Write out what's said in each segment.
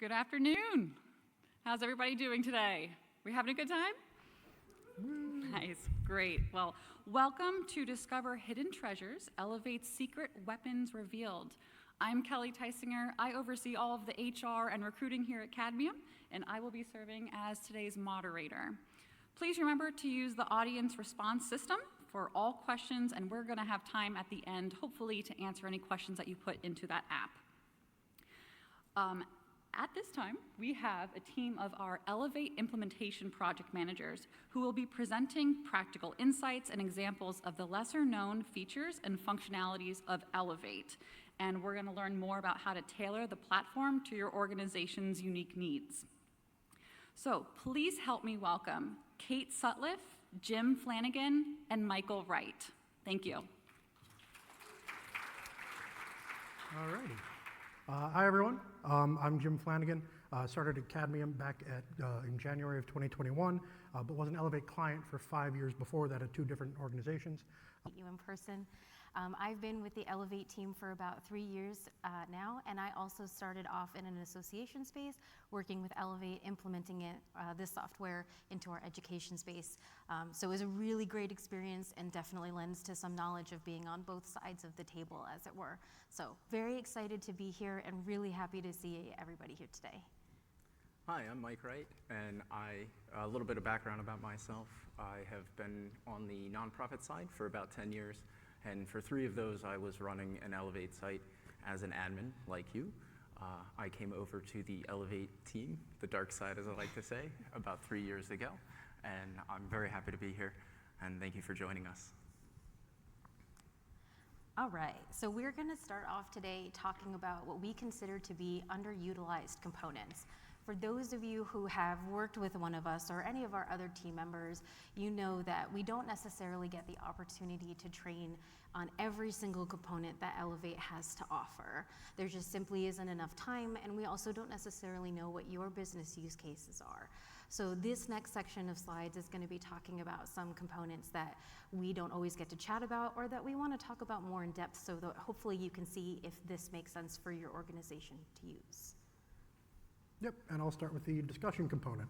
Good afternoon. How's everybody doing today? We having a good time? Nice, great. Well, welcome to Discover Hidden Treasures, Elevate Secret Weapons Revealed. I'm Kelly Tysinger. I oversee all of the HR and recruiting here at Cadmium, and I will be serving as today's moderator. Please remember to use the audience response system for all questions, and we're gonna have time at the end, hopefully, to answer any questions that you put into that app. At this time, we have a team of our Elevate implementation project managers who will be presenting practical insights and examples of the lesser-known features and functionalities of Elevate. And we're gonna learn more about how to tailor the platform to your organization's unique needs. So please help me welcome Kate Sutliff, Jim Flanagan, and Michael Wright. Thank you. All righty. Hi, everyone. I'm Jim Flanagan. Started at Cadmium back in January of 2021, but was an Elevate client for 5 years before that at 2 different organizations. Meet you in person. I've been with the Elevate team for about 3 years now, and I also started off in an association space, working with Elevate, implementing this software into our education space. So it was a really great experience and definitely lends to some knowledge of being on both sides of the table, as it were. So very excited to be here and really happy to see everybody here today. Hi, I'm Mike Wright, and a little bit of background about myself. I have been on the nonprofit side for about 10 years. And for 3 of those, I was running an Elevate site as an admin, like you. I came over to the Elevate team, the dark side, as I like to say, about 3 years ago. And I'm very happy to be here, and thank you for joining us. All right, so we're gonna start off today talking about what we consider to be underutilized components. For those of you who have worked with one of us or any of our other team members, you know that we don't necessarily get the opportunity to train on every single component that Elevate has to offer. There just simply isn't enough time, and we also don't necessarily know what your business use cases are. So this next section of slides is going to be talking about some components that we don't always get to chat about or that we want to talk about more in depth so that hopefully you can see if this makes sense for your organization to use. Yep, and I'll start with the discussion component.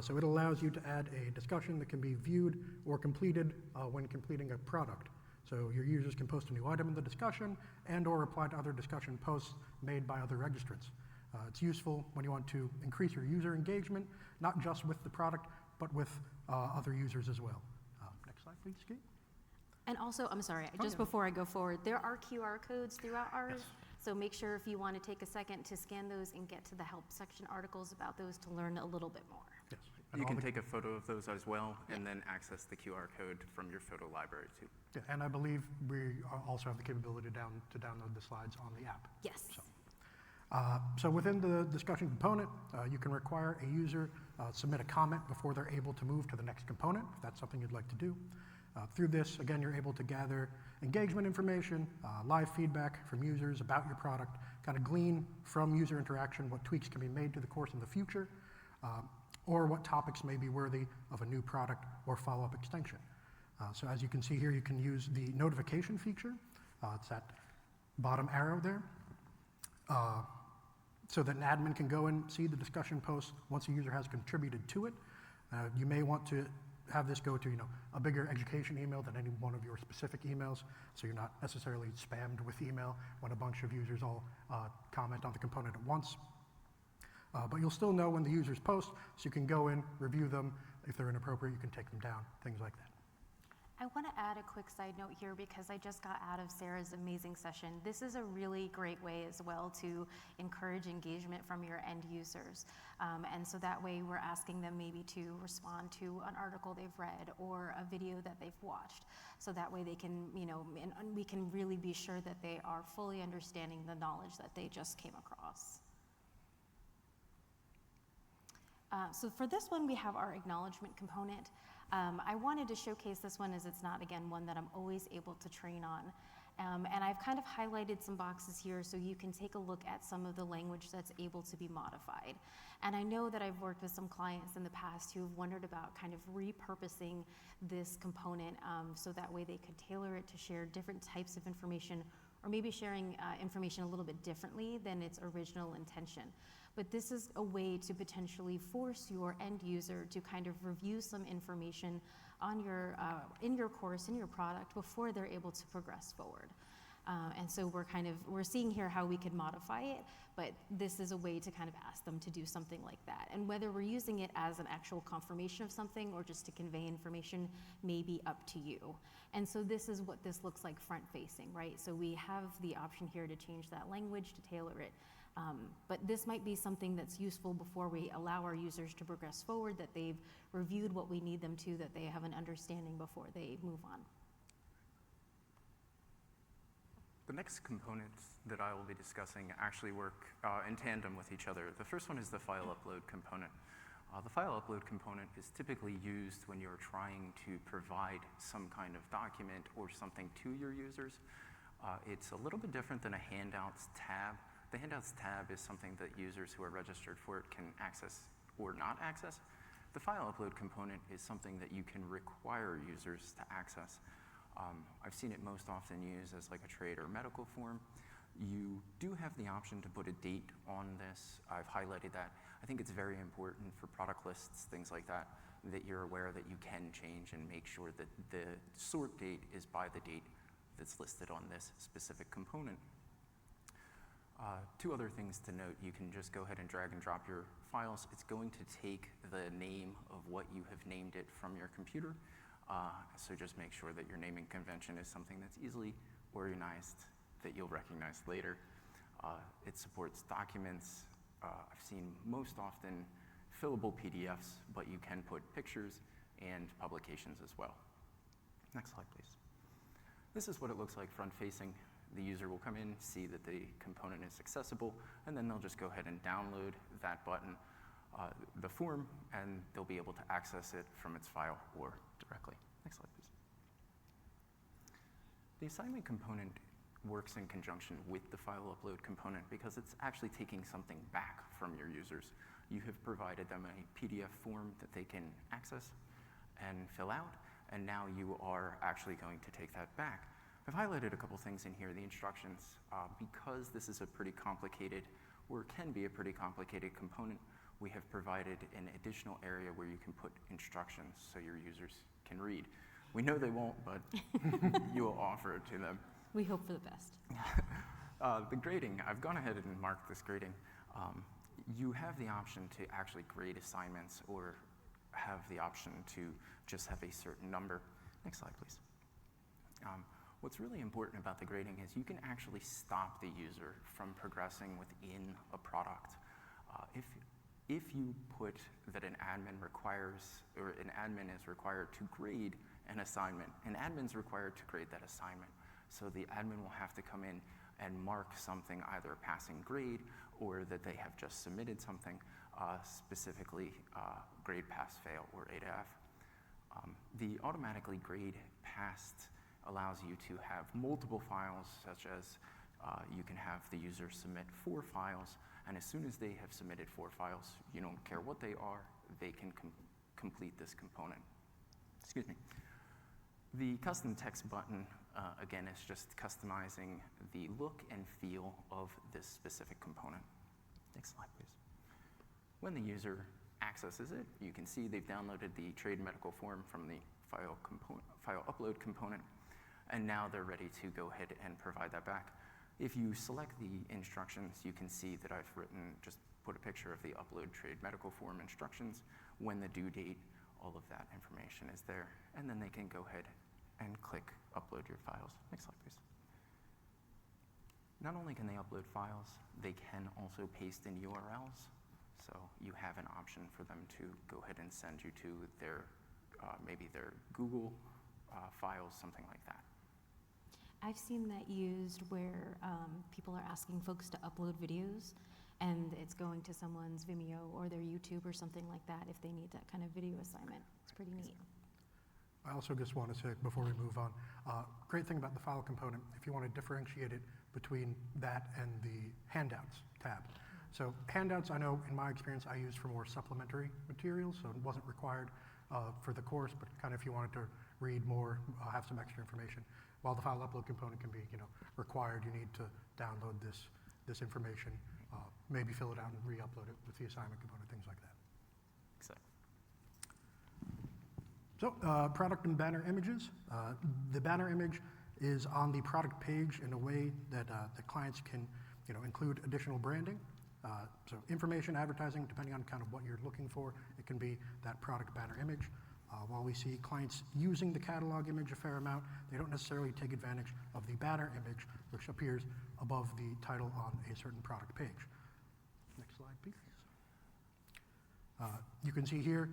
So it allows you to add a discussion that can be viewed or completed when completing a product. So your users can post a new item in the discussion and or reply to other discussion posts made by other registrants. It's useful when you want to increase your user engagement, not just with the product, but with other users as well. Next slide, please, Kate. And also, I'm sorry, just before I go forward, there are QR codes throughout ours. Yes. So make sure if you want to take a second to scan those and get to the help section articles about those to learn a little bit more. Yes. You can take a photo of those as well, and then access the QR code from your photo library too. Yeah, and I believe we also have the capability to download the slides on the app. Yes. So within the discussion component, you can require a user submit a comment before they're able to move to the next component, if that's something you'd like to do. Through this, again, you're able to gather engagement information, live feedback from users about your product, kind of glean from user interaction what tweaks can be made to the course in the future, or what topics may be worthy of a new product or follow-up extension. So as you can see here, you can use the notification feature. It's that bottom arrow there. So that an admin can go and see the discussion post once a user has contributed to it. You may want to have this go to a bigger education email than any one of your specific emails, so you're not necessarily spammed with email when a bunch of users all comment on the component at once. But you'll still know when the users post, so you can go in, review them. If they're inappropriate, you can take them down, things like that. I want to add a quick side note here because I just got out of Sarah's amazing session. This is a really great way as well to encourage engagement from your end users. And so that way we're asking them maybe to respond to an article they've read or a video that they've watched. So that way they can, and we can really be sure that they are fully understanding the knowledge that they just came across. So for this one, we have our acknowledgement component. I wanted to showcase this one as it's not, again, one that I'm always able to train on. And I've kind of highlighted some boxes here so you can take a look at some of the language that's able to be modified. And I know that I've worked with some clients in the past who have wondered about kind of repurposing this component so that way they could tailor it to share different types of information or maybe sharing information a little bit differently than its original intention. But this is a way to potentially force your end user to kind of review some information on in your course, in your product, before they're able to progress forward. And so we're seeing here how we could modify it, but this is a way to kind of ask them to do something like that. And whether we're using it as an actual confirmation of something or just to convey information may be up to you. And so this is what this looks like front facing, right? So we have the option here to change that language, to tailor it. But this might be something that's useful before we allow our users to progress forward, that they've reviewed what we need them to, that they have an understanding before they move on. The next components that I will be discussing actually work in tandem with each other. The first one is the file upload component. The file upload component is typically used when you're trying to provide some kind of document or something to your users. It's a little bit different than a handouts tab. The handouts tab is something that users who are registered for it can access or not access. The file upload component is something that you can require users to access. I've seen it most often used as like a trade or medical form. You do have the option to put a date on this. I've highlighted that. I think it's very important for product lists, things like that, that you're aware that you can change and make sure that the sort date is by the date that's listed on this specific component. Two other things to note: you can just go ahead and drag and drop your files. It's going to take the name of what you have named it from your computer. So just make sure that your naming convention is something that's easily organized, that you'll recognize later. It supports documents. I've seen most often fillable PDFs, but you can put pictures and publications as well. Next slide, please. This is what it looks like front-facing. The user will come in, see that the component is accessible, and then they'll just go ahead and download that button, the form, and they'll be able to access it from its file or directly. Next slide, please. The assignment component works in conjunction with the file upload component because it's actually taking something back from your users. You have provided them a PDF form that they can access and fill out, and now you are actually going to take that back. I've highlighted a couple things in here. The instructions, because this is a pretty complicated, or can be a pretty complicated component, we have provided an additional area where you can put instructions so your users can read. We know they won't, but you will offer it to them. We hope for the best. The grading, I've gone ahead and marked this grading. You have the option to actually grade assignments or have the option to just have a certain number. Next slide, please. What's really important about the grading is you can actually stop the user from progressing within a product. If you put that an admin requires, or an admin is required to grade an assignment, an admin's required to grade that assignment. So the admin will have to come in and mark something, either a passing grade or that they have just submitted something, specifically grade pass fail or A to F. The automatically grade passed allows you to have multiple files, such as you can have the user submit 4 files, and as soon as they have submitted 4 files, you don't care what they are, they can complete this component. Excuse me. The custom text button, again, is just customizing the look and feel of this specific component. Next slide, please. When the user accesses it, you can see they've downloaded the trade medical form from the file upload component, and now they're ready to go ahead and provide that back. If you select the instructions, you can see that I've just put a picture of the upload trade medical form instructions, when the due date, all of that information is there, and then they can go ahead and click upload your files. Next slide, please. Not only can they upload files, they can also paste in URLs. So you have an option for them to go ahead and send you to their, maybe their Google files, something like that. I've seen that used where people are asking folks to upload videos, and it's going to someone's Vimeo or their YouTube or something like that if they need that kind of video assignment. It's pretty neat. I also just want to say, before we move on, great thing about the file component, if you want to differentiate it between that and the handouts tab. So handouts, I know in my experience, I used for more supplementary materials, so it wasn't required for the course, but kind of if you wanted to read more, have some extra information. while the file upload component can be, required, you need to download this information, maybe fill it out and re-upload it with the assignment component, things like that. Exactly. So, product and banner images. The banner image is on the product page in a way that the clients can, include additional branding. So information, advertising, depending on kind of what you're looking for, it can be that product banner image. While we see clients using the catalog image a fair amount, they don't necessarily take advantage of the banner image, which appears above the title on a certain product page. Next slide, please. You can see here,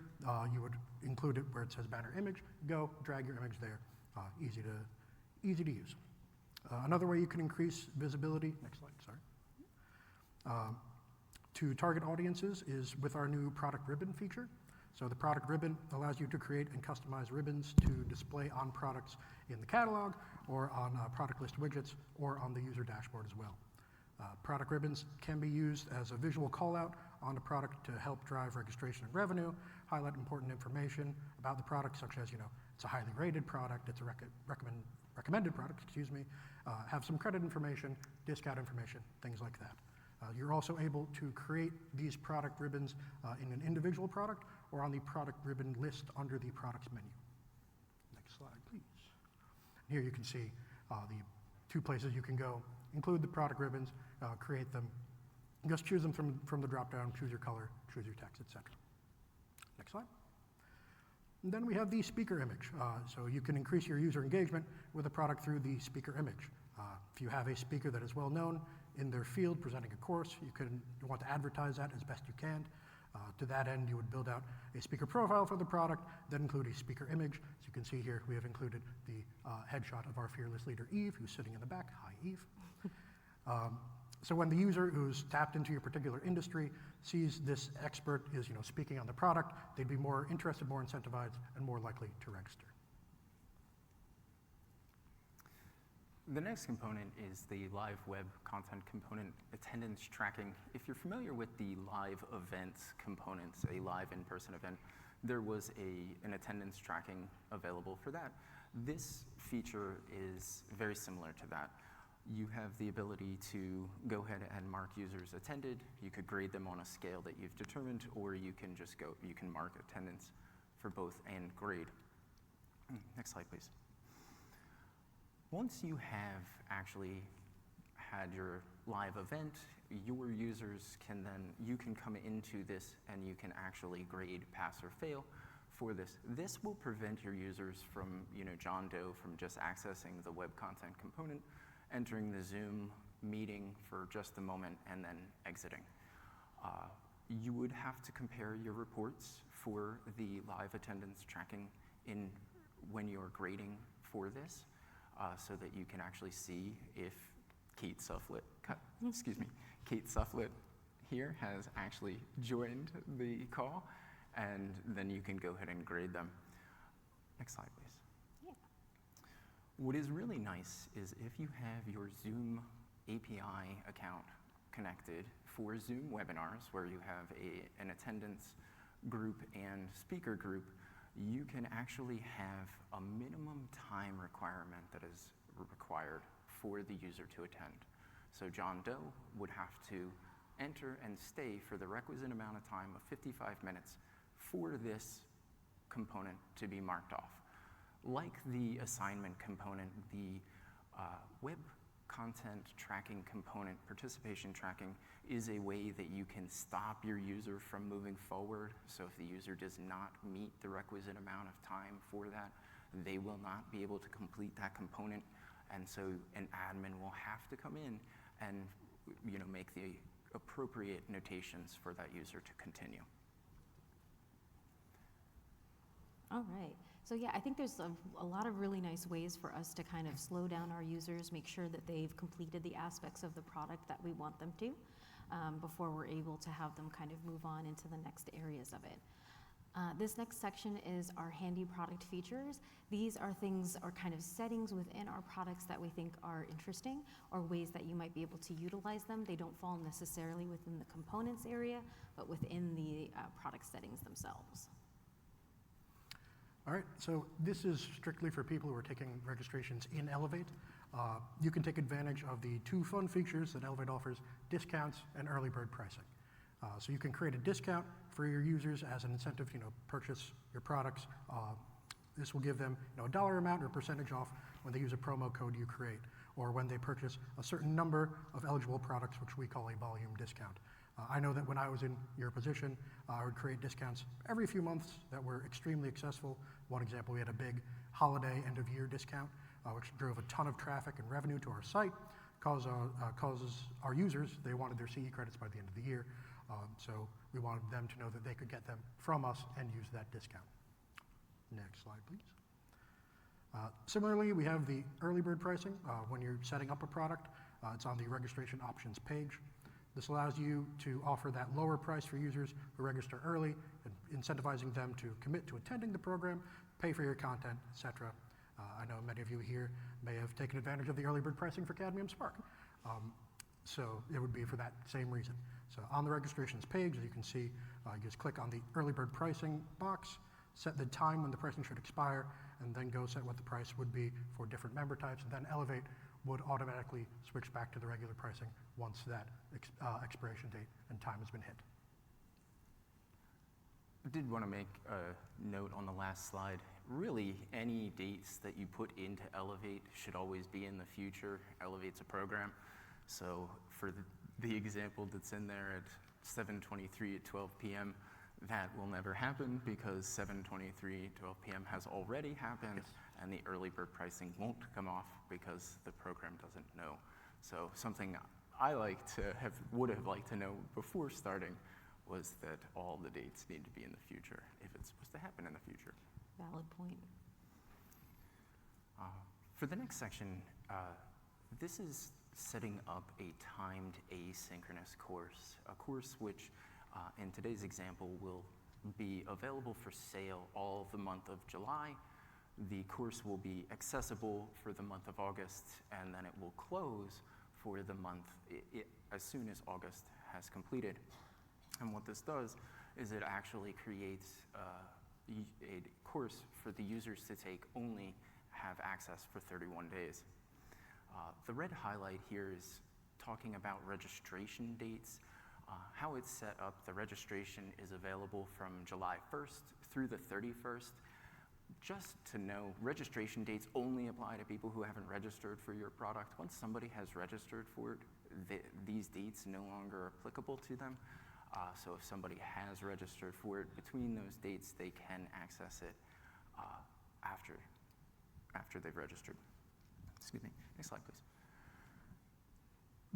you would include it where it says banner image. Go, drag your image there. Easy to use. Another way you can increase visibility, next slide, sorry, to target audiences is with our new product ribbon feature. So the product ribbon allows you to create and customize ribbons to display on products in the catalog or on product list widgets or on the user dashboard as well. Product ribbons can be used as a visual call out on the product to help drive registration and revenue, highlight important information about the product, such as, it's a highly rated product, it's a recommended product, have some credit information, discount information, things like that. You're also able to create these product ribbons in an individual product or on the product ribbon list under the products menu. Next slide, please. Here you can see the two places you can go, include the product ribbons, create them, just choose them from the drop-down, choose your color, choose your text, etc. Next slide. And then we have the speaker image. So you can increase your user engagement with a product through the speaker image. If you have a speaker that is well known in their field presenting a course, you want to advertise that as best you can. To that end, you would build out a speaker profile for the product, then include a speaker image. As you can see here, we have included the headshot of our fearless leader, Eve, who's sitting in the back. Hi, Eve. So when the user who's tapped into your particular industry sees this expert is speaking on the product, they'd be more interested, more incentivized, and more likely to register. The next component is the live web content component, attendance tracking. If you're familiar with the live events components, a live in-person event, there was an attendance tracking available for that. This feature is very similar to that. You have the ability to go ahead and mark users attended. You could grade them on a scale that you've determined, or you can just you can mark attendance for both and grade. Next slide, please. Once you have actually had your live event, your users you can come into this and you can actually grade pass or fail for this. This will prevent your users from, John Doe from just accessing the web content component, entering the Zoom meeting for just a moment, and then exiting. You would have to compare your reports for the live attendance tracking when you're grading for this, so that you can actually see if Kate Sufflet here has actually joined the call, and then you can go ahead and grade them. Next slide, please. Yeah. What is really nice is if you have your Zoom API account connected for Zoom webinars, where you have an attendance group and speaker group, you can actually have a minimum time requirement that is required for the user to attend. So John Doe would have to enter and stay for the requisite amount of time of 55 minutes for this component to be marked off. Like the assignment component, the web content tracking component, participation tracking, is a way that you can stop your user from moving forward. So if the user does not meet the requisite amount of time for that, they will not be able to complete that component. And so an admin will have to come in and make the appropriate notations for that user to continue. All right. So yeah, I think there's a lot of really nice ways for us to kind of slow down our users, make sure that they've completed the aspects of the product that we want them to, before we're able to have them kind of move on into the next areas of it. This next section is our handy product features. These are things or kind of settings within our products that we think are interesting, or ways that you might be able to utilize them. They don't fall necessarily within the components area, but within the product settings themselves. All right, so this is strictly for people who are taking registrations in Elevate. You can take advantage of the two fun features that Elevate offers, discounts and early bird pricing. So you can create a discount for your users as an incentive to purchase your products. This will give them a dollar amount or percentage off when they use a promo code you create, or when they purchase a certain number of eligible products, which we call a volume discount. I know that when I was in your position, I would create discounts every few months that were extremely successful. One example, we had a big holiday end-of-year discount, which drove a ton of traffic and revenue to our site, causes our users, they wanted their CE credits by the end of the year, so we wanted them to know that they could get them from us and use that discount. Next slide, please. Similarly, we have the early bird pricing. When you're setting up a product, it's on the registration options page. This allows you to offer that lower price for users who register early, and incentivizing them to commit to attending the program, pay for your content, etc. I know many of you here may have taken advantage of the early bird pricing for Cadmium Spark. So it would be for that same reason. So on the registrations page, as you can see, you just click on the early bird pricing box, set the time when the pricing should expire, and then go set what the price would be for different member types, and then Elevate would automatically switch back to the regular pricing once that expiration date and time has been hit. I did want to make a note on the last slide. Really, any dates that you put into Elevate should always be in the future. Elevate's a program. So for the example that's in there at 7:23 at 12 p.m., that will never happen because 7:23 at 12 p.m. has already happened, yes. And the early bird pricing won't come off because the program doesn't know. So something I would have liked to know before starting was that all the dates need to be in the future if it's supposed to happen in the future. Valid point. For the next section, this is setting up a timed asynchronous course, a course which in today's example will be available for sale all of the month of July. The course will be accessible for the month of August, and then it will close for the month as soon as August has completed. And what this does is it actually creates a course for the users to take only have access for 31 days. The red highlight here is talking about registration dates. How it's set up, the registration is available from July 1st through the 31st. Just to know, registration dates only apply to people who haven't registered for your product. Once somebody has registered for it, these dates no longer are applicable to them. So if somebody has registered for it, between those dates, they can access it after they've registered. Excuse me. Next slide, please.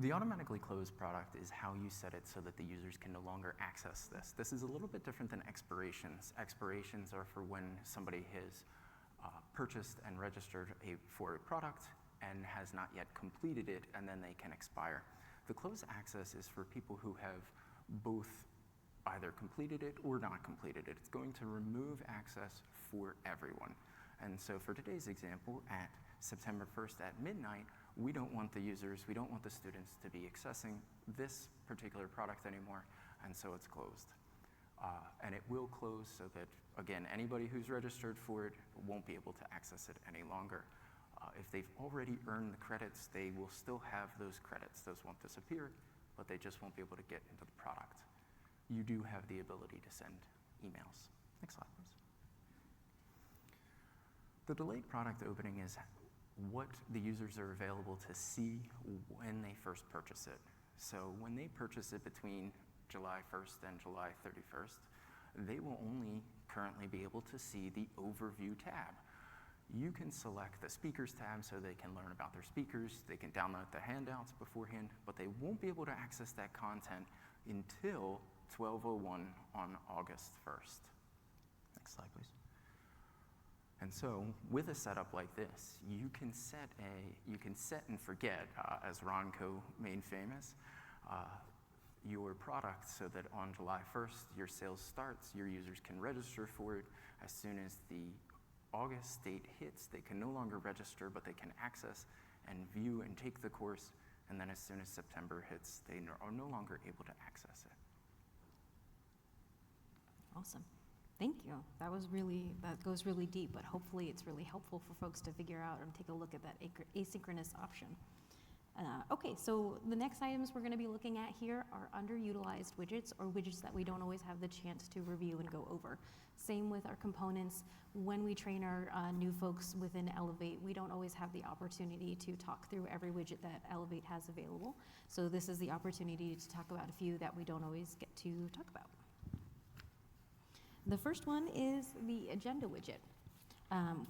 The automatically closed product is how you set it so that the users can no longer access this. This is a little bit different than expirations. Expirations are for when somebody has purchased and registered for a product and has not yet completed it, and then they can expire. The closed access is for people who have both either completed it or not completed it. It's going to remove access for everyone. And so for today's example, at September 1st at midnight, we don't want the users, we don't want the students to be accessing this particular product anymore, and so it's closed. And it will close so that, again, anybody who's registered for it won't be able to access it any longer. If they've already earned the credits, they will still have those credits. Those won't disappear, but they just won't be able to get into the product. You do have the ability to send emails. Next slide, please. The delayed product opening is what the users are available to see when they first purchase it. So when they purchase it between July 1st and July 31st, they will only currently be able to see the Overview tab. You can select the Speakers tab so they can learn about their speakers, they can download the handouts beforehand, but they won't be able to access that content until 12:01 on August 1st. Next slide, please. And so, with a setup like this, you can set and forget, as Ronco made famous, your product so that on July 1st, your sales starts, your users can register for it. As soon as the August date hits, they can no longer register, but they can access and view and take the course. And then as soon as September hits, they are no longer able to access it. Awesome. Thank you. That goes really deep, but hopefully it's really helpful for folks to figure out and take a look at that asynchronous option. Okay, so the next items we're going to be looking at here are underutilized widgets, or widgets that we don't always have the chance to review and go over. Same with our components. When we train our new folks within Elevate, we don't always have the opportunity to talk through every widget that Elevate has available. So this is the opportunity to talk about a few that we don't always get to talk about. The first one is the agenda widget.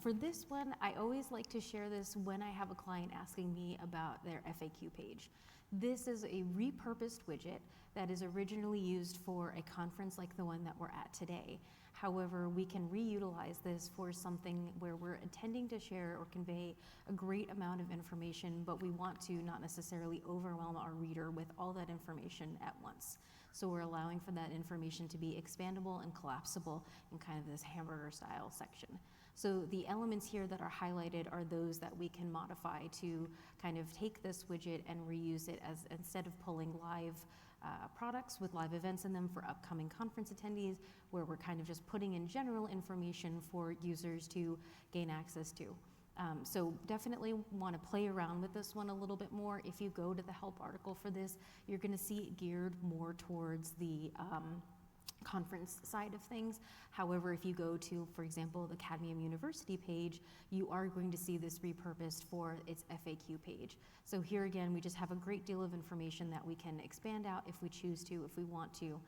For this one, I always like to share this when I have a client asking me about their FAQ page. This is a repurposed widget that is originally used for a conference like the one that we're at today. However, we can reutilize this for something where we're intending to share or convey a great amount of information, but we want to not necessarily overwhelm our reader with all that information at once. So we're allowing for that information to be expandable and collapsible in kind of this hamburger style section. So the elements here that are highlighted are those that we can modify to kind of take this widget and reuse it as, instead of pulling live products with live events in them for upcoming conference attendees, where we're kind of just putting in general information for users to gain access to. So definitely want to play around with this one a little bit more. If you go to the help article for this, you're going to see it geared more towards the conference side of things. However, if you go to, for example, the Cadmium University page, you are going to see this repurposed for its FAQ page. So here again, we just have a great deal of information that we can expand out if we choose to, if we want to,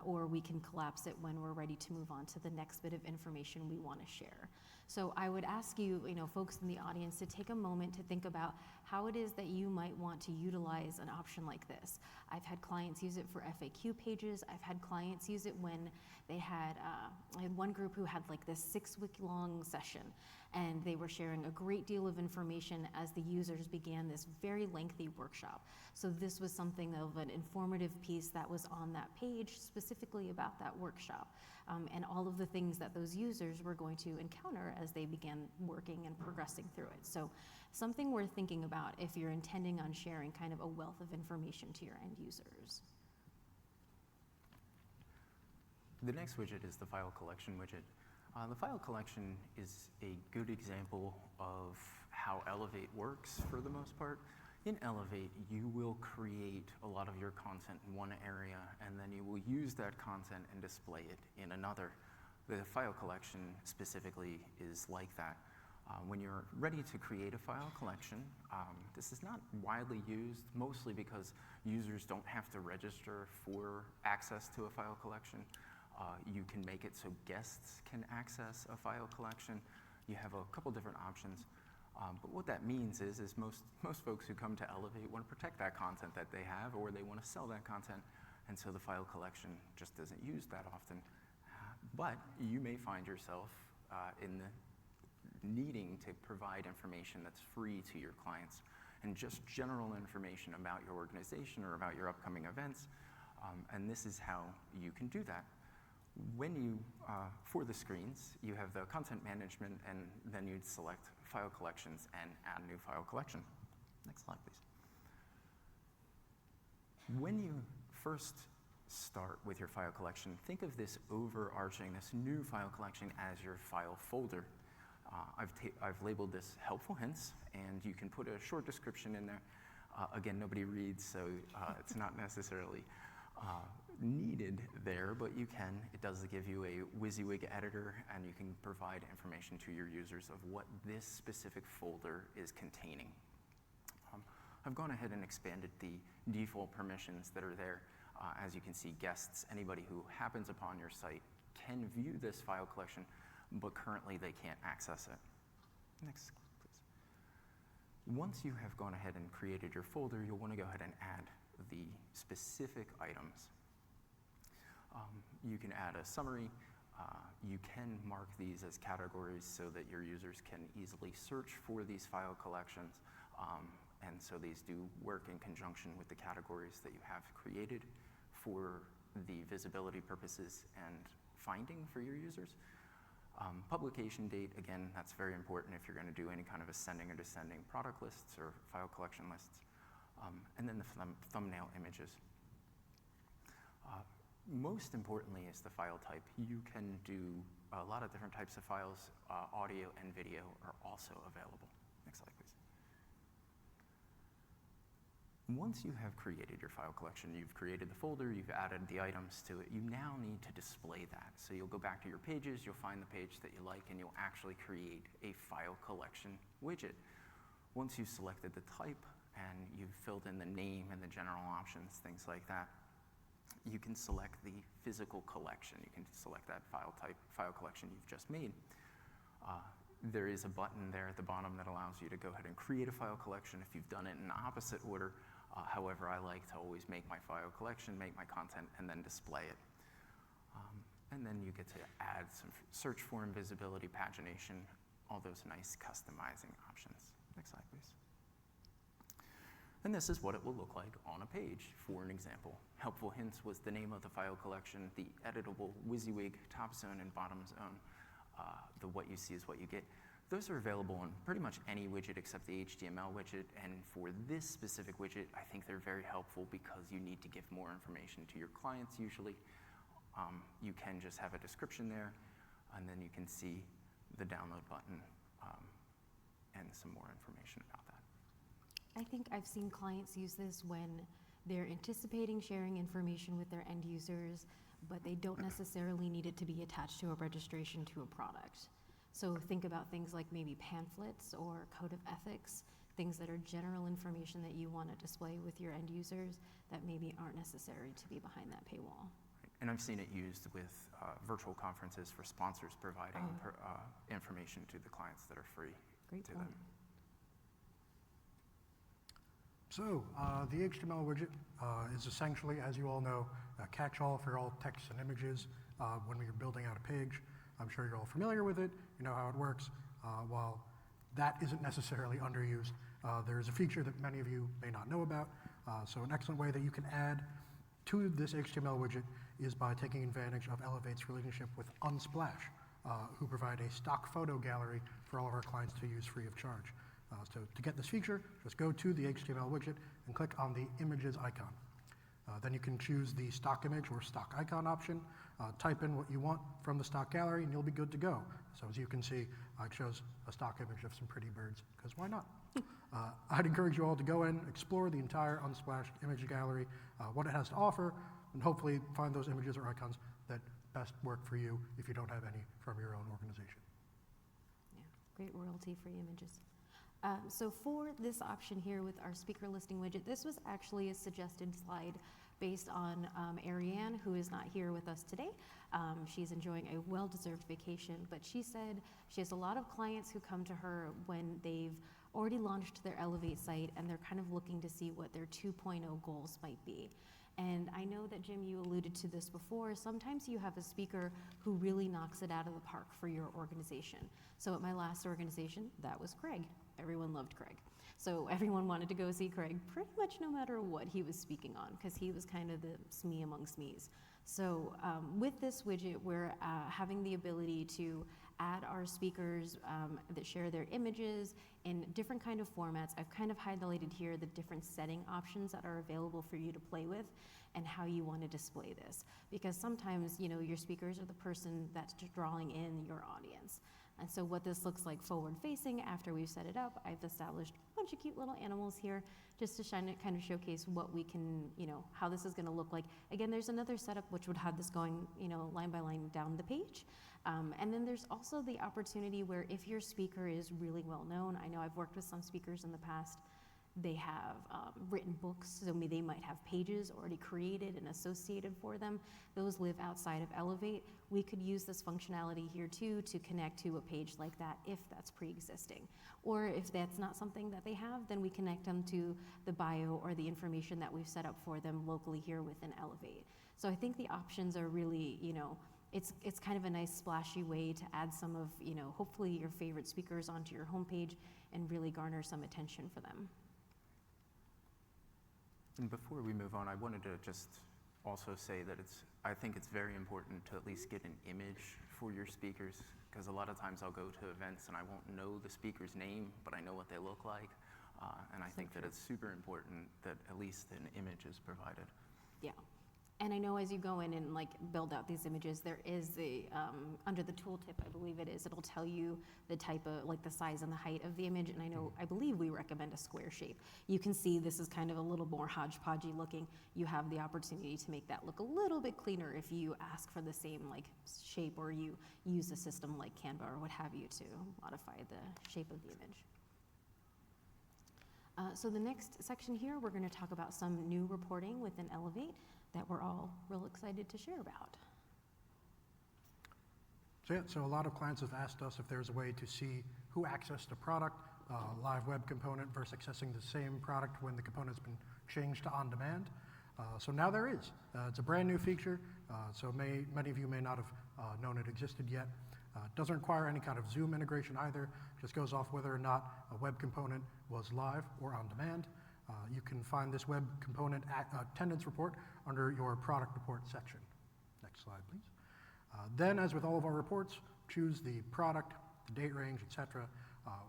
or we can collapse it when we're ready to move on to the next bit of information we want to share. So I would ask you, folks in the audience, to take a moment to think about how it is that you might want to utilize an option like this. I've had clients use it for FAQ pages. I've had clients use it when they had, I had one group who had like this 6-week-long session, and they were sharing a great deal of information as the users began this very lengthy workshop. So this was something of an informative piece that was on that page specifically about that workshop, and all of the things that those users were going to encounter as they began working and progressing through it. So something worth thinking about if you're intending on sharing kind of a wealth of information to your end users. The next widget is the file collection widget. The file collection is a good example of how Elevate works for the most part. In Elevate, you will create a lot of your content in one area, and then you will use that content and display it in another. The file collection specifically is like that. When you're ready to create a file collection, this is not widely used, mostly because users don't have to register for access to a file collection. You can make it so guests can access a file collection. You have a couple different options. But what that means is most folks who come to Elevate want to protect that content that they have, or they want to sell that content, and so the file collection just isn't used that often. But you may find yourself in the needing to provide information that's free to your clients, and just general information about your organization or about your upcoming events, and this is how you can do that. When you, for the screens, you have the content management, and then you'd select file collections and add new file collection. Next slide, please. When you first start with your file collection, think of this overarching, this new file collection as your file folder. I've labeled this helpful hints, and you can put a short description in there. Again, nobody reads, so it's not necessarily needed there, but you can. It does give you a WYSIWYG editor, and you can provide information to your users of what this specific folder is containing. I've gone ahead and expanded the default permissions that are there. As you can see, guests, anybody who happens upon your site, can view this file collection, but currently they can't access it. Next, please. Once you have gone ahead and created your folder, you'll want to go ahead and add the specific items. You can add a summary. You can mark these as categories so that your users can easily search for these file collections, and so these do work in conjunction with the categories that you have created for the visibility purposes and finding for your users. Publication date, again, that's very important if you're going to do any kind of ascending or descending product lists or file collection lists. And then the thumbnail images. Most importantly is the file type. You can do a lot of different types of files. Audio and video are also available. Next slide, please. Once you have created your file collection, you've created the folder, you've added the items to it, you now need to display that. So you'll go back to your pages, you'll find the page that you like, and you'll actually create a file collection widget. Once you've selected the type and you've filled in the name and the general options, things like that, you can select the physical collection. You can select that file type, file collection you've just made. There is a button there at the bottom that allows you to go ahead and create a file collection if you've done it in opposite order. However, I like to always make my file collection, make my content, and then display it. And then you get to add some search form visibility, pagination, all those nice customizing options. Next slide, please. And this is what it will look like on a page. For an example, Helpful Hints was the name of the file collection, the editable WYSIWYG top zone and bottom zone, the what you see is what you get. Those are available on pretty much any widget except the HTML widget, and for this specific widget, I think they're very helpful because you need to give more information to your clients usually. You can just have a description there, and then you can see the download button and some more information about that. I think I've seen clients use this when they're anticipating sharing information with their end users, but they don't necessarily need it to be attached to a registration to a product. So think about things like maybe pamphlets or code of ethics, things that are general information that you want to display with your end users that maybe aren't necessary to be behind that paywall. And I've seen it used with virtual conferences for sponsors providing information to the clients that are free Great to point. them. So the HTML widget is essentially, as you all know, a catch-all for all text and images when you're building out a page. I'm sure you're all familiar with it. You know how it works. While that isn't necessarily underused, there is a feature that many of you may not know about. So an excellent way that you can add to this HTML widget is by taking advantage of Elevate's relationship with Unsplash, who provide a stock photo gallery for all of our clients to use free of charge. So to get this feature, just go to the HTML widget and click on the images icon. Then you can choose the stock image or stock icon option, type in what you want from the stock gallery, and you'll be good to go. So as you can see, it shows a stock image of some pretty birds, because why not? I'd encourage you all to go in, explore the entire Unsplash image gallery, what it has to offer, and hopefully find those images or icons that best work for you if you don't have any from your own organization. Yeah, great royalty-free images. So for this option here with our speaker listing widget, this was actually a suggested slide based on Ariane, who is not here with us today. She's enjoying a well-deserved vacation, but she said she has a lot of clients who come to her when they've already launched their Elevate site and they're kind of looking to see what their 2.0 goals might be. And I know that, Jim, you alluded to this before. Sometimes you have a speaker who really knocks it out of the park for your organization. So at my last organization, that was Craig. Everyone loved Craig. So everyone wanted to go see Craig pretty much no matter what he was speaking on, because he was kind of the SME among SMEs. So with this widget, we're having the ability to add our speakers that share their images in different kind of formats. I've kind of highlighted here the different setting options that are available for you to play with and how you want to display this. Because sometimes, you know, your speakers are the person that's drawing in your audience. And so what this looks like forward facing after we've set it up, I've established a bunch of cute little animals here just to kind of showcase what we can, you know, how this is going to look like. Again, there's another setup which would have this going, you know, line by line down the page. And then there's also the opportunity where if your speaker is really well known, I know I've worked with some speakers in the past, they have written books, so they might have pages already created and associated for them. Those live outside of Elevate. We could use this functionality here too to connect to a page like that if that's pre-existing. Or if that's not something that they have, then we connect them to the bio or the information that we've set up for them locally here within Elevate. So I think the options are really, you know, it's kind of a nice splashy way to add some of, you know, hopefully your favorite speakers onto your homepage and really garner some attention for them. And before we move on, I wanted to just also say that I think it's very important to at least get an image for your speakers, because a lot of times I'll go to events and I won't know the speaker's name, but I know what they look like. And I think that it's super important that at least an image is provided. Yeah. And I know as you go in and like build out these images, there is the, under the tooltip, I believe it is, it'll tell you the type of, like the size and the height of the image. And I believe we recommend a square shape. You can see this is kind of a little more hodgepodgey looking. You have the opportunity to make that look a little bit cleaner if you ask for the same like shape, or you use a system like Canva or what have you to modify the shape of the image. So the next section here, we're going to talk about some new reporting within Elevate that we're all real excited to share about. So yeah, so a lot of clients have asked us if there's a way to see who accessed a product, live web component versus accessing the same product when the component's been changed to on demand. So now there is. It's a brand new feature, so many of you may not have known it existed yet. It doesn't require any kind of Zoom integration either, just goes off whether or not a web component was live or on demand. You can find this web component attendance report under your product report section. Next slide, please. Then, as with all of our reports, choose the product, the date range, etc.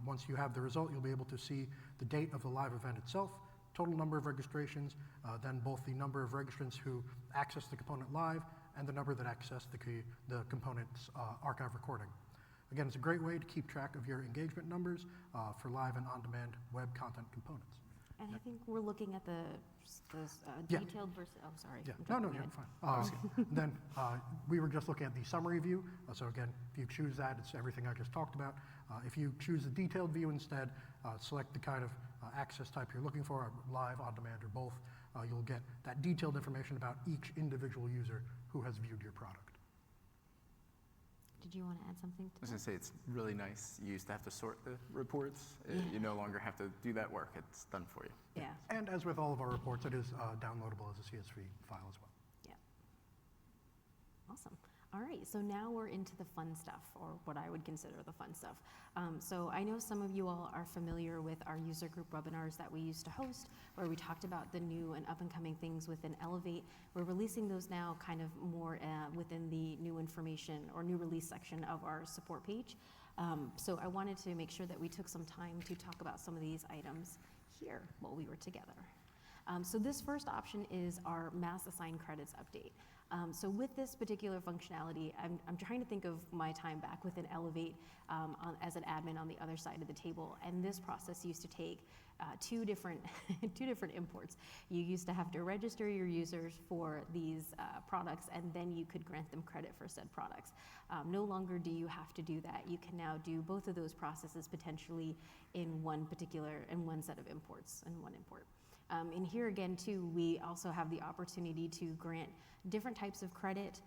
Once you have the result, you'll be able to see the date of the live event itself, total number of registrations, then both the number of registrants who access the component live and the number that access the component's archive recording. Again, it's a great way to keep track of your engagement numbers for live and on-demand web content components. And I think we're looking at the Yeah. detailed versus, oh, sorry. Yeah, I'm no, jumping you're ahead. fine. Then we were just looking at the summary view. So again, if you choose that, it's everything I just talked about. If you choose the detailed view instead, select the kind of access type you're looking for, live, on demand, or both. You'll get that detailed information about each individual user who has viewed your product. Did you want to add something to I was that? going to say, it's really nice. You used to have to sort the reports. Yeah. You no longer have to do that work. It's done for you. Yeah, And as with all of our reports, it is downloadable as a CSV file as well. yeah. Awesome. All right, so now we're into the fun stuff, or what I would consider the fun stuff. So I know some of you all are familiar with our user group webinars that we used to host, where we talked about the new and up and coming things within Elevate. We're releasing those now kind of more within the new information or new release section of our support page. So I wanted to make sure that we took some time to talk about some of these items here while we were together. So this first option is our mass assigned credits update. So with this particular functionality, I'm trying to think of my time back within Elevate as an admin on the other side of the table, and this process used to take two different imports. You used to have to register your users for these products, and then you could grant them credit for said products. No longer do you have to do that. You can now do both of those processes potentially in one set of imports, in one import. And here again too, we also have the opportunity to grant different types of credit,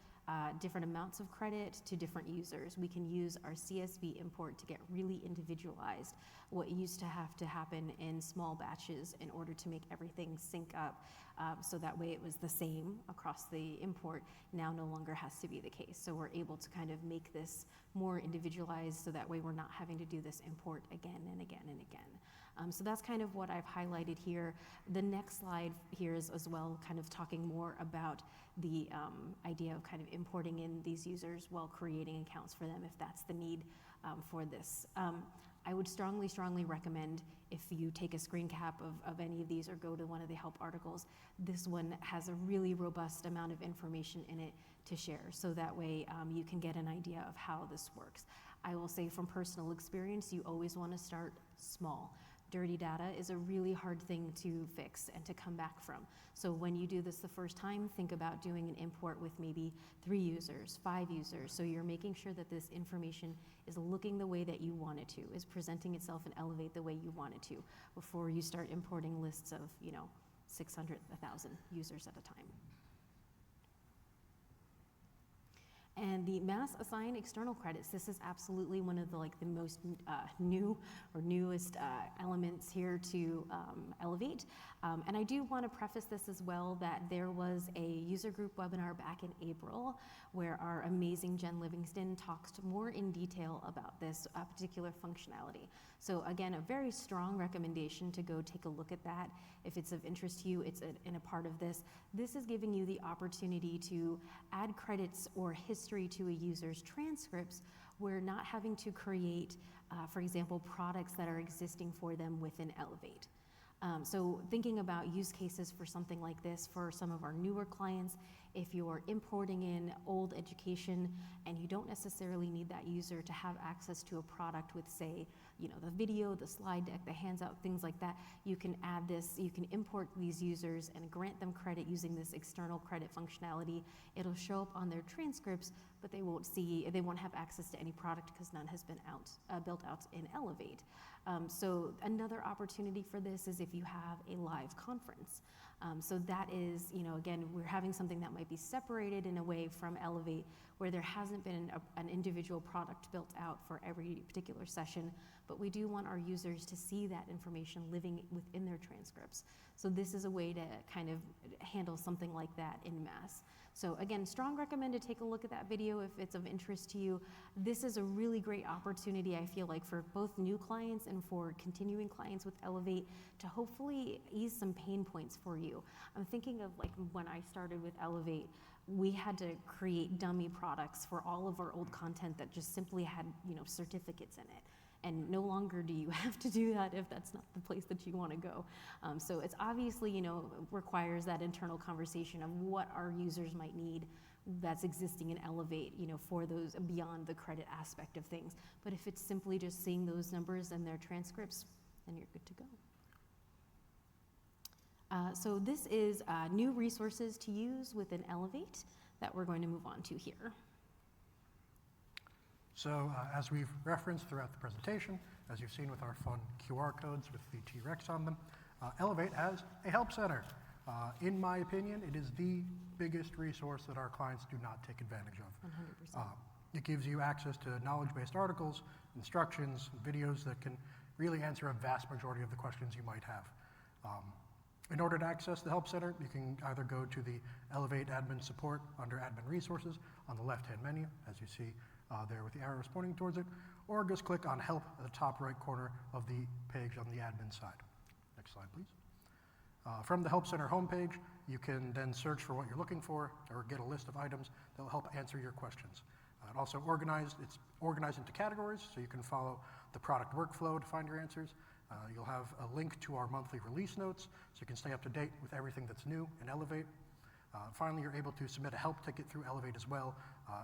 different amounts of credit to different users. We can use our CSV import to get really individualized. What used to have to happen in small batches in order to make everything sync up, so that way it was the same across the import, now no longer has to be the case. So we're able to kind of make this more individualized, so that way we're not having to do this import again and again and again. So that's kind of what I've highlighted here. The next slide here is as well kind of talking more about the idea of kind of importing in these users while creating accounts for them if that's the need for this. I would strongly recommend if you take a screen cap of any of these or go to one of the help articles, this one has a really robust amount of information in it to share, so that way you can get an idea of how this works. I will say from personal experience, you always want to start small. Dirty data is a really hard thing to fix and to come back from. So when you do this the first time, think about doing an import with maybe 3 users, 5 users, so you're making sure that this information is looking the way that you want it to, is presenting itself and Elevate the way you want it to, before you start importing lists of 600, 1,000 users at a time. And the mass assigned external credits, this is absolutely one of the most new or newest elements here to Elevate. And I do want to preface this as well that there was a user group webinar back in April where our amazing Jen Livingston talks more in detail about this particular functionality. So again, a very strong recommendation to go take a look at that. If it's of interest to you, it's in a part of this. This is giving you the opportunity to add credits or history to a user's transcripts. We're not having to create, for example, products that are existing for them within Elevate. So thinking about use cases for something like this for some of our newer clients, if you're importing in old education and you don't necessarily need that user to have access to a product with, say, the video, the slide deck, the handout, things like that, you can add this, you can import these users and grant them credit using this external credit functionality. It'll show up on their transcripts, but they won't have access to any product because none has been built out in Elevate. So another opportunity for this is if you have a live conference. So that is, again, we're having something that might be separated in a way from Elevate, where there hasn't been an individual product built out for every particular session, but we do want our users to see that information living within their transcripts. So this is a way to kind of handle something like that in mass. So again, strong recommend to take a look at that video if it's of interest to you. This is a really great opportunity, I feel like, for both new clients and for continuing clients with Elevate to hopefully ease some pain points for you. I'm thinking of like when I started with Elevate, we had to create dummy products for all of our old content that just simply had, certificates in it. And no longer do you have to do that if that's not the place that you want to go. So it's obviously, requires that internal conversation of what our users might need that's existing in Elevate, for those beyond the credit aspect of things. But if it's simply just seeing those numbers and their transcripts, then you're good to go. So this is new resources to use within Elevate that we're going to move on to here. So as we've referenced throughout the presentation, as you've seen with our fun QR codes with the T-Rex on them, Elevate has a help center. In my opinion, it is the biggest resource that our clients do not take advantage of. 100%. It gives you access to knowledge-based articles, instructions, videos that can really answer a vast majority of the questions you might have. In order to access the Help Center, you can either go to the Elevate Admin Support under Admin Resources on the left-hand menu, as you see there with the arrows pointing towards it, or just click on Help at the top right corner of the page on the admin side. Next slide, please. From the Help Center homepage, you can then search for what you're looking for or get a list of items that will help answer your questions. It's organized into categories, so you can follow the product workflow to find your answers. You'll have a link to our monthly release notes, so you can stay up to date with everything that's new in Elevate. Finally, you're able to submit a help ticket through Elevate as well,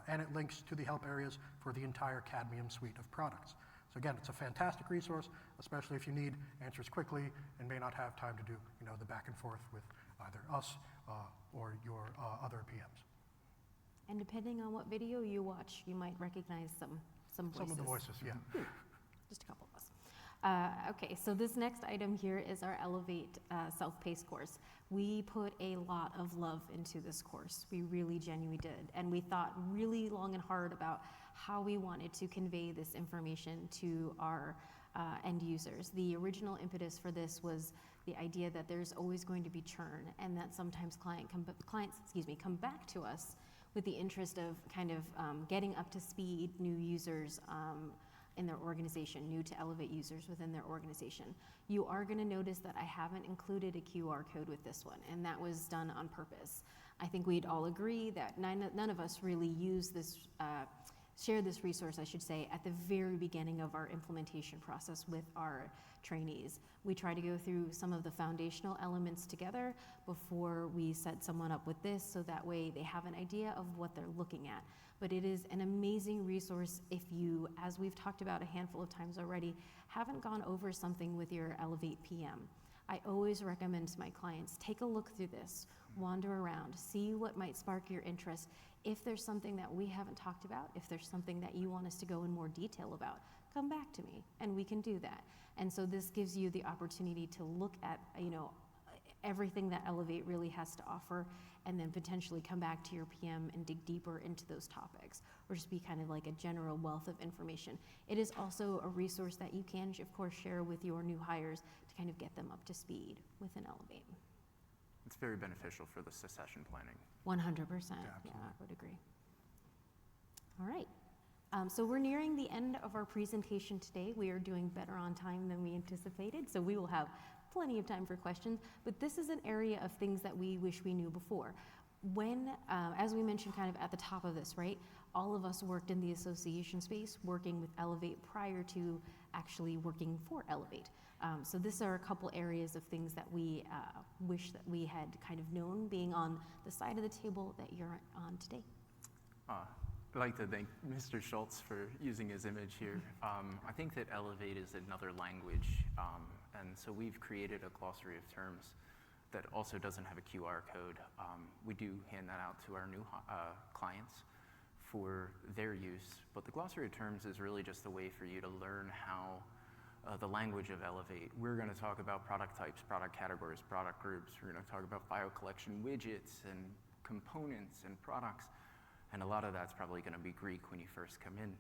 and it links to the help areas for the entire Cadmium suite of products. So again, it's a fantastic resource, especially if you need answers quickly and may not have time to do the back and forth with either us or your other PMs. And depending on what video you watch, you might recognize some voices. Some of the voices, yeah. Just a couple of us. Okay, so this next item here is our Elevate self-paced course. We put a lot of love into this course. We really genuinely did. And we thought really long and hard about how we wanted to convey this information to our end users. The original impetus for this was the idea that there's always going to be churn, and that sometimes clients come back to us with the interest of kind of getting up to speed new users in their organization, new to Elevate users within their organization. You are going to notice that I haven't included a QR code with this one, and that was done on purpose. I think we'd all agree that none of us really use this, share this resource, I should say, at the very beginning of our implementation process with our trainees. We try to go through some of the foundational elements together before we set someone up with this, so that way they have an idea of what they're looking at. But it is an amazing resource if you, as we've talked about a handful of times already, haven't gone over something with your Elevate PM. I always recommend to my clients, take a look through this, wander around, see what might spark your interest. If there's something that we haven't talked about, if there's something that you want us to go in more detail about, come back to me and we can do that. And so this gives you the opportunity to look at, everything that Elevate really has to offer, and then potentially come back to your PM and dig deeper into those topics, or just be kind of like a general wealth of information. It is also a resource that you can, of course, share with your new hires to kind of get them up to speed within Elevate. It's very beneficial for the succession planning. 100%, yeah, I would agree. All right. So we're nearing the end of our presentation today. We are doing better on time than we anticipated, so we will have plenty of time for questions, but this is an area of things that we wish we knew before. When, as we mentioned kind of at the top of this, right, all of us worked in the association space, working with Elevate prior to actually working for Elevate. So these are a couple areas of things that we wish that we had kind of known being on the side of the table that you're on today. I'd like to thank Mr. Schultz for using his image here. I think that Elevate is another language, and so we've created a glossary of terms that also doesn't have a QR code. We do hand that out to our new clients for their use, but the glossary of terms is really just a way for you to learn how the language of Elevate. We're going to talk about product types, product categories, product groups. We're going to talk about file collection widgets and components and products. And a lot of that's probably going to be Greek when you first come in.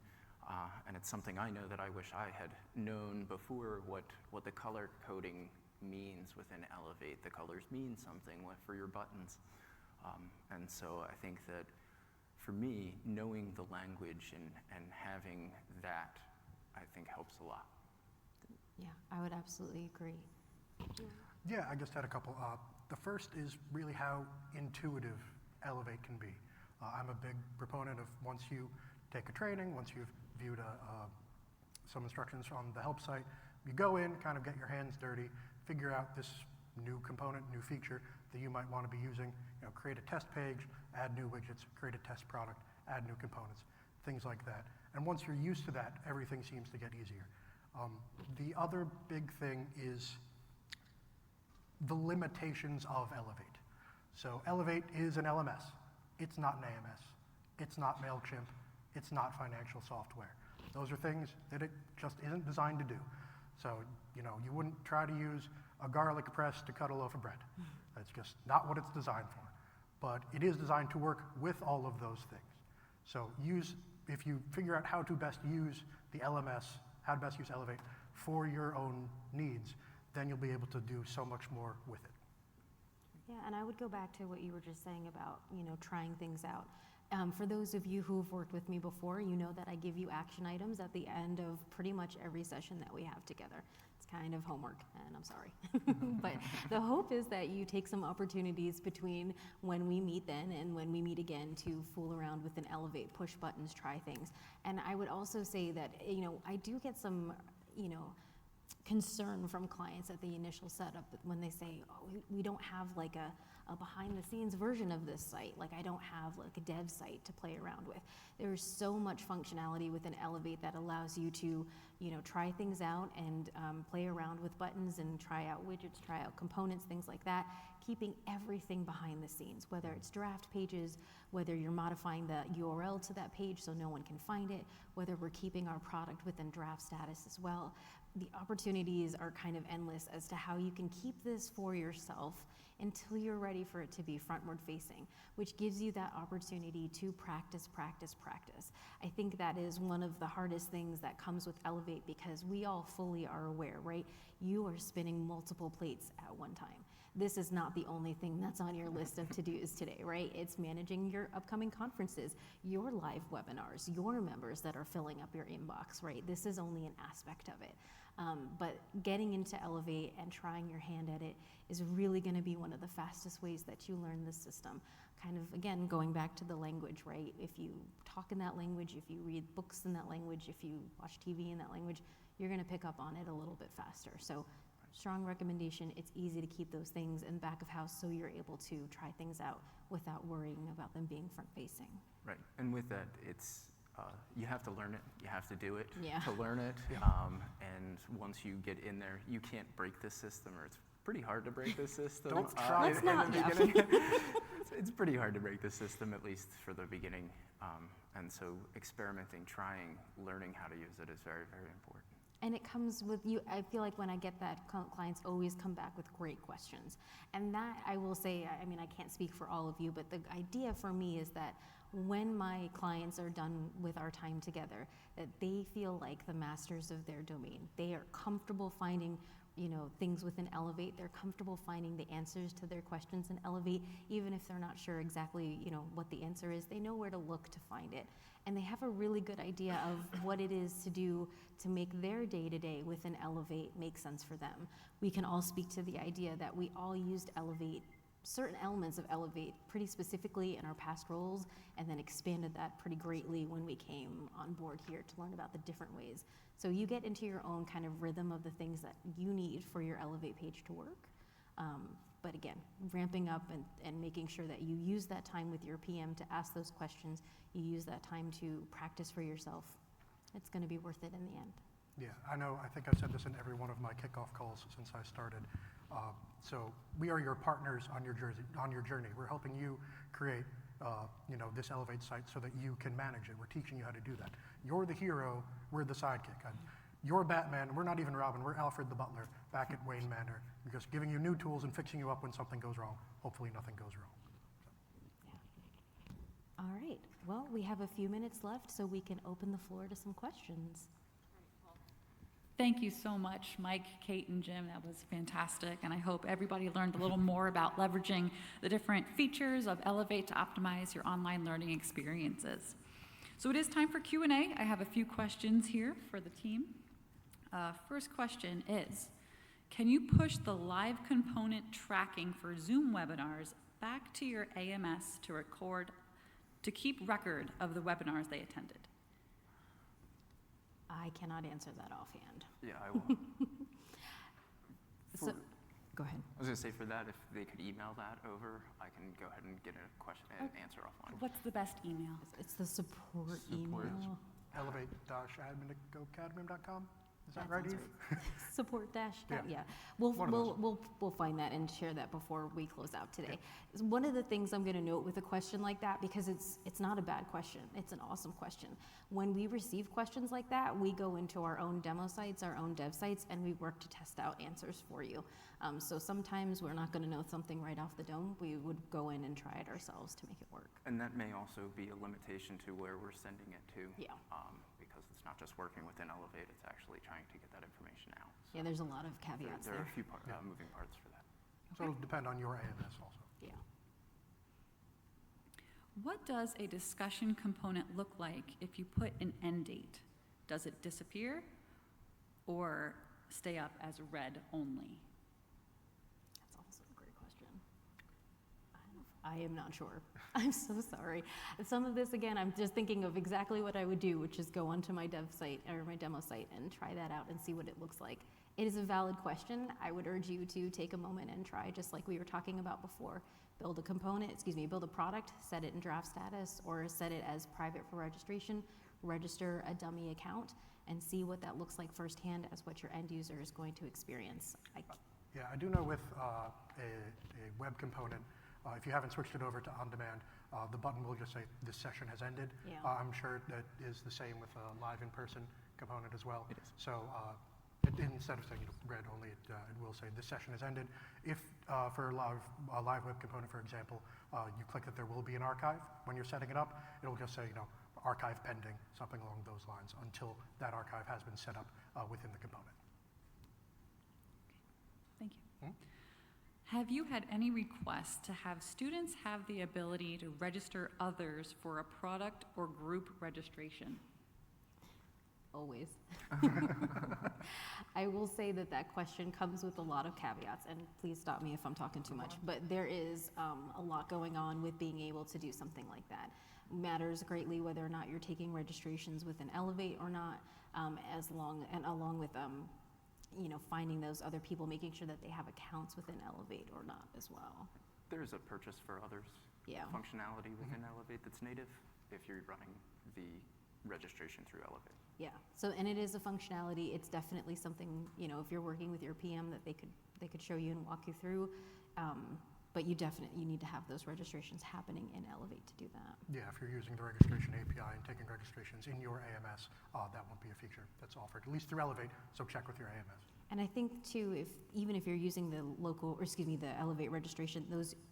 And it's something I know that I wish I had known before, what the color coding means within Elevate. The colors mean something for your buttons. And so I think that for me, knowing the language and having that, I think helps a lot. Yeah, I would absolutely agree. Yeah, I just had a couple. The first is really how intuitive Elevate can be. I'm a big proponent of once you take a training, once you've viewed some instructions on the help site, you go in, kind of get your hands dirty, figure out this new component, new feature that you might want to be using, create a test page, add new widgets, create a test product, add new components, things like that. And once you're used to that, everything seems to get easier. The other big thing is the limitations of Elevate. So Elevate is an LMS. It's not an AMS. It's not MailChimp. It's not financial software. Those are things that it just isn't designed to do. So, you wouldn't try to use a garlic press to cut a loaf of bread. That's just not what it's designed for. But it is designed to work with all of those things. So if you figure out how to best use the LMS, how to best use Elevate for your own needs, then you'll be able to do so much more with it. Yeah, and I would go back to what you were just saying about, trying things out. For those of you who've worked with me before, you know that I give you action items at the end of pretty much every session that we have together. It's kind of homework, and I'm sorry. But the hope is that you take some opportunities between when we meet then and when we meet again to fool around with an Elevate, push buttons, try things. And I would also say that, I do get some, concern from clients at the initial setup when they say, oh, we don't have like a behind the scenes version of this site. Like I don't have like a dev site to play around with. There's so much functionality within Elevate that allows you to, try things out and play around with buttons and try out widgets, try out components, things like that, keeping everything behind the scenes, whether it's draft pages, whether you're modifying the URL to that page so no one can find it, whether we're keeping our product within draft status as well. The opportunities are kind of endless as to how you can keep this for yourself until you're ready for it to be frontward facing, which gives you that opportunity to practice, practice, practice. I think that is one of the hardest things that comes with Elevate because we all fully are aware, right? You are spinning multiple plates at one time. This is not the only thing that's on your list of to-dos today, right? It's managing your upcoming conferences, your live webinars, your members that are filling up your inbox, right? This is only an aspect of it. But getting into Elevate and trying your hand at it is really going to be one of the fastest ways that you learn this system. Kind of, again, going back to the language, right? If you talk in that language, if you read books in that language, if you watch TV in that language, you're going to pick up on it a little bit faster. So strong recommendation. It's easy to keep those things in back of house so you're able to try things out without worrying about them being front facing. Right, and with that, it's you have to learn it. You have to do it Yeah. to learn it. Yeah. And once you get in there, you can't break this system, or it's pretty hard to break this system. Don't try Let's it. not, yeah. It's pretty hard to break the system, at least for the beginning. And so experimenting, trying, learning how to use it is very, very important. And it comes with you. I feel like when I get that, clients always come back with great questions. And that, I will say, I mean, I can't speak for all of you, but the idea for me is that when my clients are done with our time together, that they feel like the masters of their domain. They are comfortable finding, things within Elevate. They're comfortable finding the answers to their questions in Elevate, even if they're not sure exactly, what the answer is. They know where to look to find it. And they have a really good idea of what it is to do to make their day-to-day within Elevate make sense for them. We can all speak to the idea that we all used Elevate certain elements of Elevate pretty specifically in our past roles, and then expanded that pretty greatly when we came on board here to learn about the different ways. So you get into your own kind of rhythm of the things that you need for your Elevate page to work. But again, ramping up and making sure that you use that time with your PM to ask those questions, you use that time to practice for yourself. It's going to be worth it in the end. Yeah, I know. I think I've said this in every one of my kickoff calls since I started. So we are your partners on your journey. We're helping you create, this Elevate site so that you can manage it. We're teaching you how to do that. You're the hero. We're the sidekick. You're Batman. We're not even Robin. We're Alfred the Butler back at Wayne Manor. We're just giving you new tools and fixing you up when something goes wrong. Hopefully nothing goes wrong. Yeah. All right. Well, we have a few minutes left, so we can open the floor to some questions. Thank you so much, Mike, Kate, and Jim. That was fantastic, and I hope everybody learned a little more about leveraging the different features of Elevate to optimize your online learning experiences. So it is time for Q&A. I have a few questions here for the team. First question is, can you push the live component tracking for Zoom webinars back to your AMS to keep record of the webinars they attended? I cannot answer that offhand. Yeah, I will. So, go ahead. I was going to say for that, if they could email that over, I can go ahead and get a question and answer offline. What's the best email? It's the support Support. email. Elevate-admin@gocadmium.com. Is that right, sounds Eve? right. Support dash. Yeah. Yeah. We'll One of those. we'll find that and share that before we close out today. One of the things I'm going to note with a question like that, because it's not a bad question, it's an awesome question. When we receive questions like that, we go into our own demo sites, our own dev sites, and we work to test out answers for you. So sometimes we're not going to know something right off the dome. We would go in and try it ourselves to make it work. And that may also be a limitation to where we're sending it to. Yeah. Because it's not just working within Elevate, it's actually trying to get that information out. So Yeah, there's a lot of caveats there are there. a few moving parts for that. So it'll depend on your AMS also. Yeah. What does a discussion component look like if you put an end date? Does it disappear or stay up as read only? That's also a great question. I am not sure. I'm so sorry. Some of this, again, I'm just thinking of exactly what I would do, which is go onto my dev site or my demo site and try that out and see what it looks like. It is a valid question. I would urge you to take a moment and try, just like we were talking about before. Build a product, set it in draft status, or set it as private for registration, register a dummy account, and see what that looks like firsthand as what your end user is going to experience. Yeah, I do know with a web component, if you haven't switched it over to on-demand, the button will just say, this session has ended. Yeah. I'm sure that is the same with a live in-person component as well. It is. So instead of saying read only, it will say, this session has ended. If for a live web component, for example, you click that there will be an archive, when you're setting it up, it'll just say, archive pending, something along those lines, until that archive has been set up within the component. Thank you. Have you had any requests to have students have the ability to register others for a product or group registration? Always. I will say that question comes with a lot of caveats, and please stop me if I'm talking too much, but there is a lot going on with being able to do something like that. Matters greatly whether or not you're taking registrations within Elevate or not, along with finding those other people, making sure that they have accounts within Elevate or not as well. There's a purchase for others Yeah. functionality within Elevate that's native if you're running the registration through Elevate. Yeah. So, and it is a functionality. It's definitely something, if you're working with your PM, that they could show you and walk you through. But you need to have those registrations happening in Elevate to do that. Yeah, if you're using the registration API and taking registrations in your AMS, that won't be a feature that's offered, at least through Elevate, so check with your AMS. And I think too, even if you're using the Elevate registration,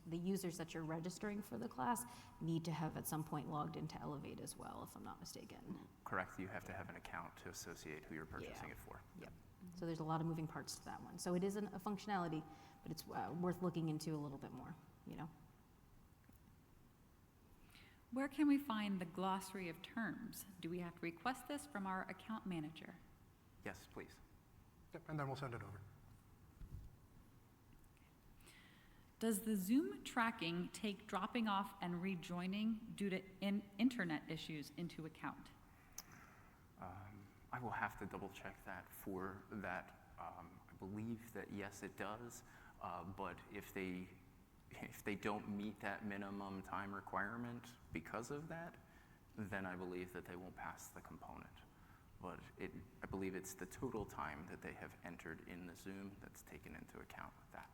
the users that you're registering for the class need to have at some point logged into Elevate as well, if I'm not mistaken. Correct. You have to have an account to associate who you're purchasing it for. Yep. So there's a lot of moving parts to that one. So it isn't a functionality, but it's worth looking into a little bit more, Where can we find the glossary of terms? Do we have to request this from our account manager? Yes, please. Yep, and then we'll send it over. Does the Zoom tracking take dropping off and rejoining due to internet issues into account? I will have to double check that for that. I believe that yes, it does, but if they don't meet that minimum time requirement because of that, then I believe that they won't pass the component. But I believe it's the total time that they have entered in the Zoom that's taken into account with that.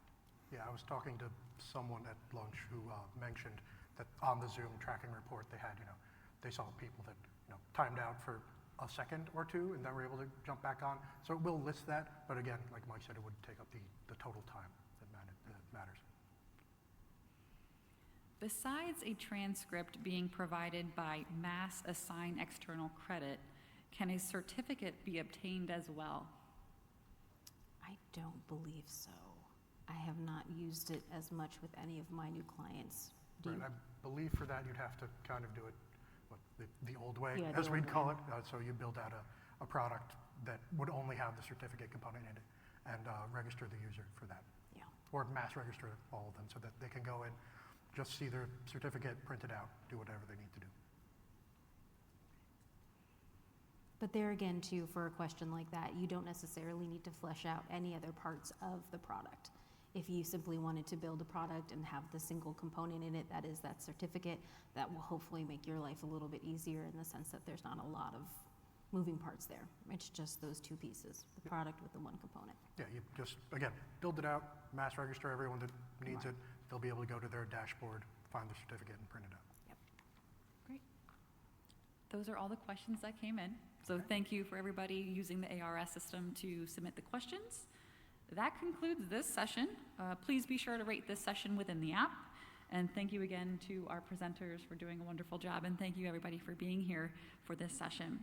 Yeah, I was talking to someone at lunch who mentioned that on the Zoom tracking report they had, they saw people that, timed out for a second or two and then were able to jump back on. So it will list that, but again, like Mike said, it would take up the total time that matters. Besides a transcript being provided by Mass Assign External Credit, can a certificate be obtained as well? I don't believe so. I have not used it as much with any of my new clients. Right, I believe for that you'd have to kind of do it the old way, Yeah, the as we'd old call way. it. So you build out a product that would only have the certificate component in it and register the user for that. Yeah. Or mass register all of them so that they can go in, just see their certificate printed out, do whatever they need to do. But there again, too, for a question like that, you don't necessarily need to flesh out any other parts of the product. If you simply wanted to build a product and have the single component in it, that is that certificate, that will hopefully make your life a little bit easier in the sense that there's not a lot of moving parts there. It's just those two pieces, the product with the one component. Yeah, you just, again, build it out, mass register everyone that needs it. They'll be able to go to their dashboard, find the certificate, and print it out. Great. Those are all the questions that came in. So thank you for everybody using the ARS system to submit the questions. That concludes this session. Please be sure to rate this session within the app. And thank you again to our presenters for doing a wonderful job. And thank you everybody for being here for this session.